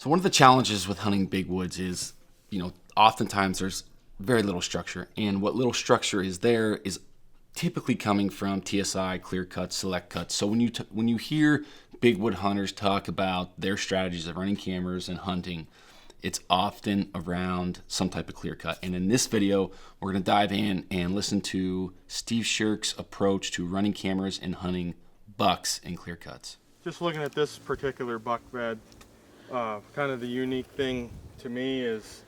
So one of the challenges with hunting big woods is, oftentimes there's very little structure, and what little structure is there is typically coming from TSI, clear cuts, select cuts. So when you hear big wood hunters talk about their strategies of running cameras and hunting, it's often around some type of clear cut. And in this video, we're going to dive in and listen to Steve Shirk's approach to running cameras and hunting bucks in clear cuts. Just looking at this particular buck bed, kind of the unique thing to me is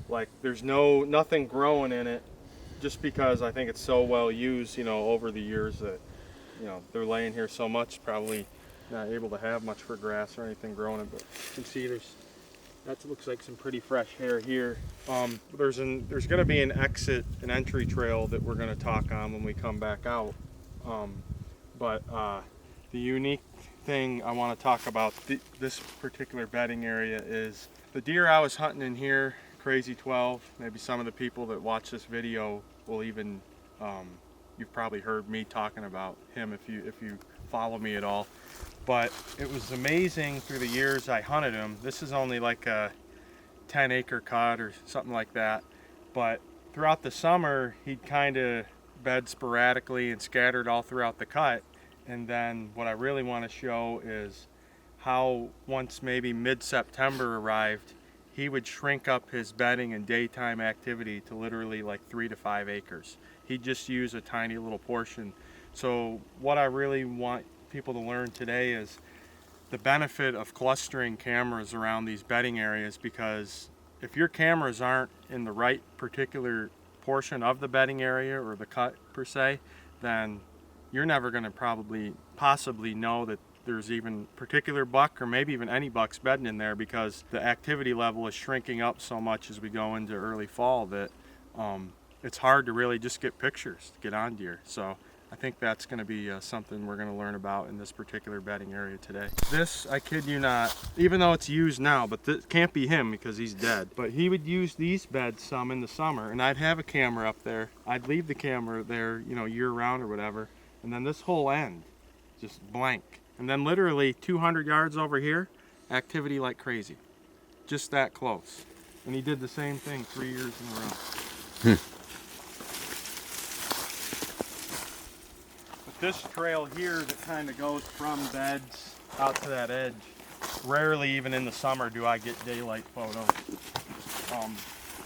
like there's nothing growing in it, just because I think it's so well used, over the years that, they're laying here so much, probably not able to have much for grass or anything growing in it. But you can see that looks like some pretty fresh hair here. There's going to be an entry trail that we're going to talk on when we come back out. But the unique thing I want to talk about this particular bedding area is the deer I was hunting in here, Crazy 12. Maybe some of the people that watch this video will even, you've probably heard me talking about him if you follow me at all. But it was amazing through the years I hunted him. This is only like a 10-acre cut or something like that. But throughout the summer, he'd kind of bed sporadically and scattered all throughout the cut. And then what I really want to show is how once maybe mid-September arrived, he would shrink up his bedding and daytime activity to literally like 3 to 5 acres. He'd just use a tiny little portion. So what I really want people to learn today is the benefit of clustering cameras around these bedding areas, because if your cameras aren't in the right particular portion of the bedding area or the cut per se, then you're never going to possibly know that there's even particular buck or maybe even any bucks bedding in there, because the activity level is shrinking up so much as we go into early fall that it's hard to really just get pictures to get on deer. So I think that's going to be something we're going to learn about in this particular bedding area today. This, I kid you not, even though it's used now, but this can't be him because he's dead. But he would use these beds some in the summer, and I'd have a camera up there. I'd leave the camera there, year round or whatever. And then this whole end, just blank. And then literally 200 yards over here, activity like crazy. Just that close. And he did the same thing 3 years in a row. But this trail here that kind of goes from beds out to that edge, rarely even in the summer do I get daylight photos.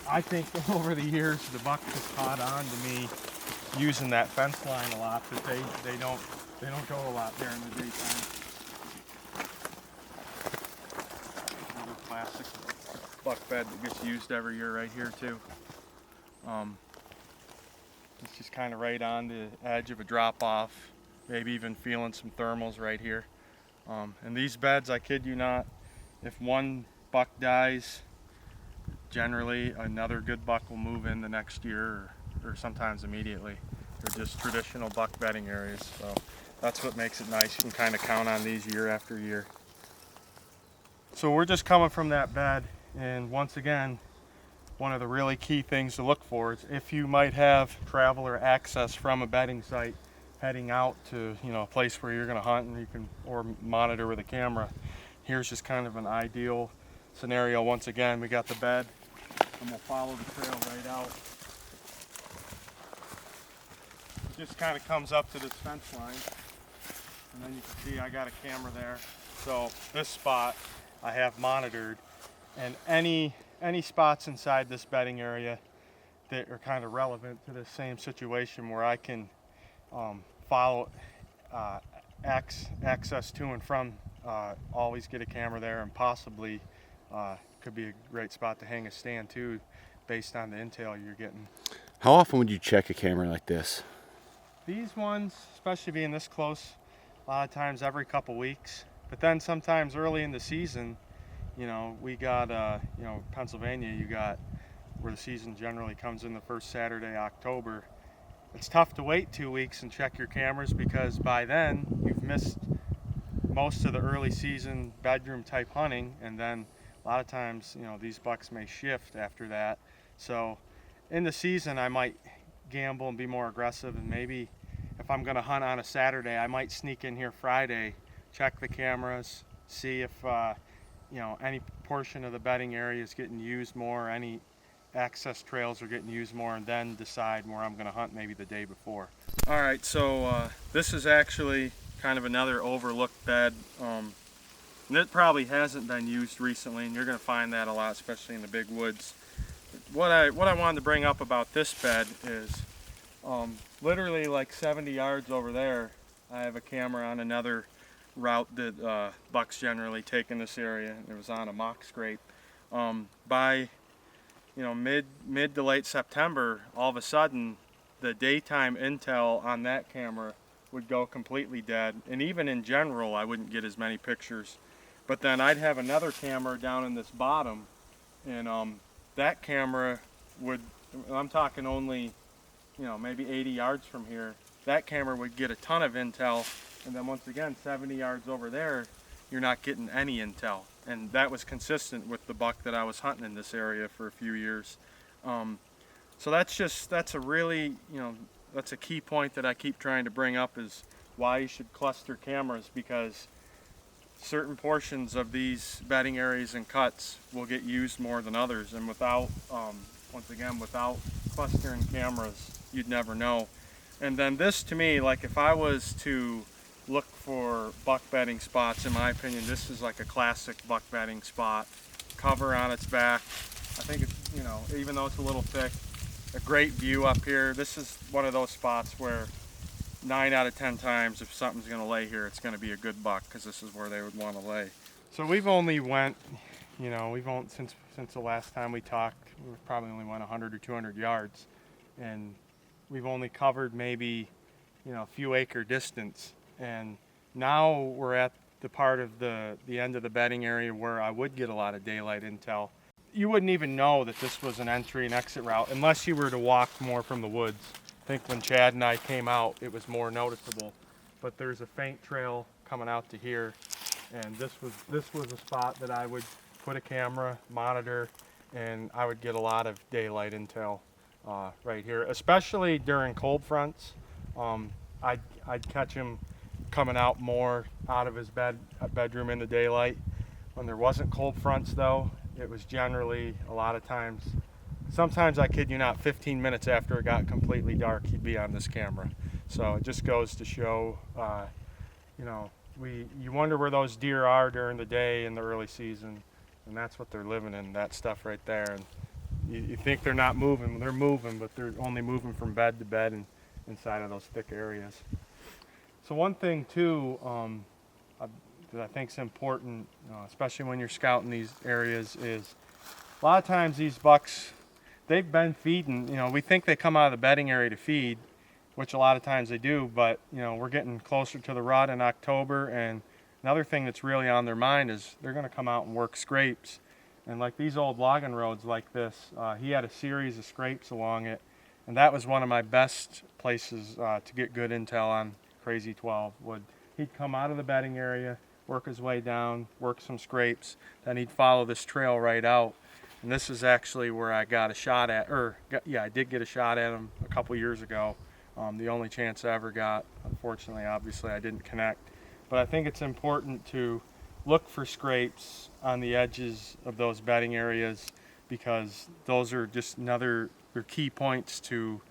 I think over the years the buck has caught on to me using that fence line a lot, but they don't go a lot there in the daytime. Another classic buck bed that gets used every year right here too. It's just kind of right on the edge of a drop off, maybe even feeling some thermals right here. And these beds, I kid you not, if one buck dies, generally another good buck will move in the next year or sometimes immediately. They're just traditional buck bedding areas, so that's what makes it nice. You can kind of count on these year after year. So we're just coming from that bed, and once again, one of the really key things to look for is if you might have travel or access from a bedding site heading out to a place where you're going to hunt and you can or monitor with a camera. Here's just kind of an ideal scenario. Once again, we got the bed, and we'll follow the trail right out. Just kind of comes up to this fence line, and then you can see I got a camera there. So this spot I have monitored, and any spots inside this bedding area that are kind of relevant to this same situation where I can follow access to and from, always get a camera there, and possibly could be a great spot to hang a stand too, based on the intel you're getting. How often would you check a camera like this? These ones, especially being this close, a lot of times every couple weeks. But then sometimes early in the season, we got, Pennsylvania, you got where the season generally comes in the first Saturday, October. It's tough to wait 2 weeks and check your cameras, because by then you've missed most of the early season bedroom type hunting, and then a lot of times, these bucks may shift after that. So in the season, I might gamble and be more aggressive, and maybe if I'm going to hunt on a Saturday, I might sneak in here Friday, check the cameras, see if any portion of the bedding area is getting used more, any access trails are getting used more, and then decide where I'm going to hunt maybe the day before. All right, so this is actually kind of another overlooked bed. And it probably hasn't been used recently, and you're going to find that a lot, especially in the big woods. What I wanted to bring up about this bed is literally like 70 yards over there, I have a camera on another route that bucks generally take in this area. It was on a mock scrape. By mid to late September, all of a sudden the daytime intel on that camera would go completely dead, and even in general I wouldn't get as many pictures. But then I'd have another camera down in this bottom, and that camera would, I'm talking only maybe 80 yards from here, that camera would get a ton of intel, and then once again 70 yards over there you're not getting any intel. And that was consistent with the buck that I was hunting in this area for a few years. So that's a really, that's a key point that I keep trying to bring up, is why you should cluster cameras, because certain portions of these bedding areas and cuts will get used more than others, and without without clustering cameras, you'd never know. And then this, to me, like if I was to look for buck bedding spots, in my opinion, this is like a classic buck bedding spot. Cover on its back. I think it's, even though it's a little thick, a great view up here. This is one of those spots where 9 out of 10 times, if something's going to lay here, it's going to be a good buck, because this is where they would want to lay. So we've only went, since the last time we talked, we've probably only went 100 or 200 yards, and we've only covered maybe, a few acre distance. And now we're at the part of the end of the bedding area where I would get a lot of daylight intel. You wouldn't even know that this was an entry and exit route unless you were to walk more from the woods. I think when Chad and I came out, it was more noticeable. But there's a faint trail coming out to here, and this was a spot that I would put a camera, monitor, and I would get a lot of daylight intel right here, especially during cold fronts. I'd catch him coming out more out of his bedroom in the daylight. When there wasn't cold fronts, though, it was generally a lot of times. Sometimes, I kid you not, 15 minutes after it got completely dark, he'd be on this camera. So it just goes to show, you wonder where those deer are during the day in the early season, and that's what they're living in, that stuff right there. And you think they're not moving, they're moving, but they're only moving from bed to bed and inside of those thick areas. So one thing too, that I think is important, especially when you're scouting these areas, is a lot of times these bucks, they've been feeding, we think they come out of the bedding area to feed, which a lot of times they do, but we're getting closer to the rut in October, and another thing that's really on their mind is they're going to come out and work scrapes. And like these old logging roads like this, he had a series of scrapes along it, and that was one of my best places to get good intel on Crazy 12. He'd come out of the bedding area, work his way down, work some scrapes, then he'd follow this trail right out. And this is actually where I got a shot at, I did get a shot at him a couple years ago. The only chance I ever got. Unfortunately, obviously, I didn't connect. But I think it's important to look for scrapes on the edges of those bedding areas, because those are just they're key points to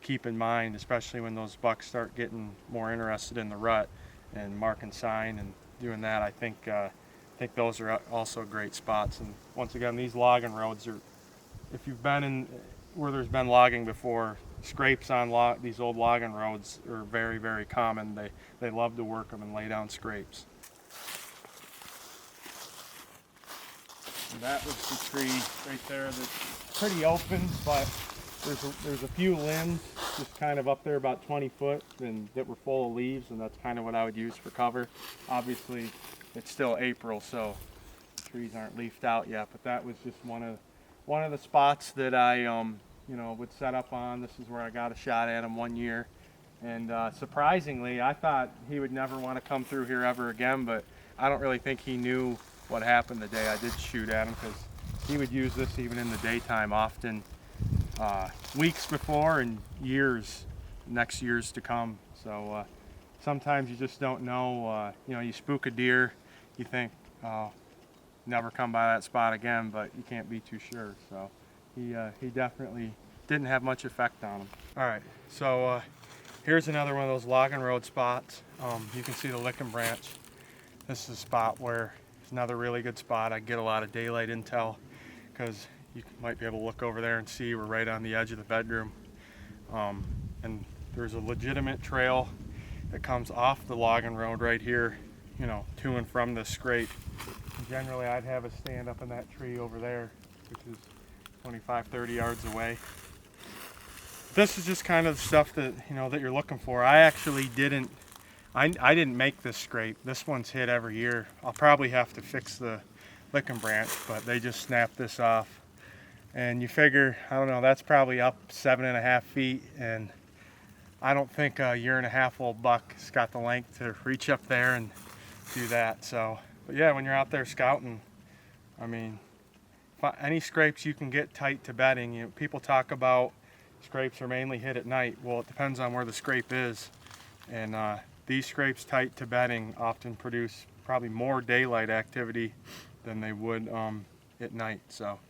keep in mind, especially when those bucks start getting more interested in the rut and marking sign and doing that. I think those are also great spots. And once again, these logging roads are, if you've been in where there's been logging before, scrapes on these old logging roads are very, very common. They love to work them and lay down scrapes. And that was the tree right there that's pretty open, but there's a few limbs just kind of up there about 20 foot and that were full of leaves, and that's kind of what I would use for cover. Obviously, it's still April, so the trees aren't leafed out yet, but that was just one of the spots that I would set up on. This is where I got a shot at him one year, and surprisingly, I thought he would never want to come through here ever again, but I don't really think he knew what happened the day I did shoot at him, because he would use this even in the daytime often, weeks before and next years to come. So sometimes you just don't know. You spook a deer, you think, oh, never come by that spot again, but you can't be too sure. So he definitely didn't have much effect on him. All right, so here's another one of those logging road spots. You can see the licking branch. This is a spot where it's another really good spot. I get a lot of daylight intel because you might be able to look over there and see we're right on the edge of the bedroom. And there's a legitimate trail that comes off the logging road right here, you know, to and from the scrape. Generally, I'd have a stand up in that tree over there, which is 25, 30 yards away. This is just kind of the stuff that, you know, that you're looking for. I actually didn't, I didn't make this scrape. This one's hit every year. I'll probably have to fix the licking branch, but they just snapped this off. And you figure, I don't know, that's probably up 7.5 feet, and I don't think a 1.5-year-old buck has got the length to reach up there and do that. So, but yeah, when you're out there scouting, I mean, any scrapes you can get tight to bedding. You know, people talk about scrapes are mainly hit at night. Well, it depends on where the scrape is, and these scrapes tight to bedding often produce probably more daylight activity than they would at night. So.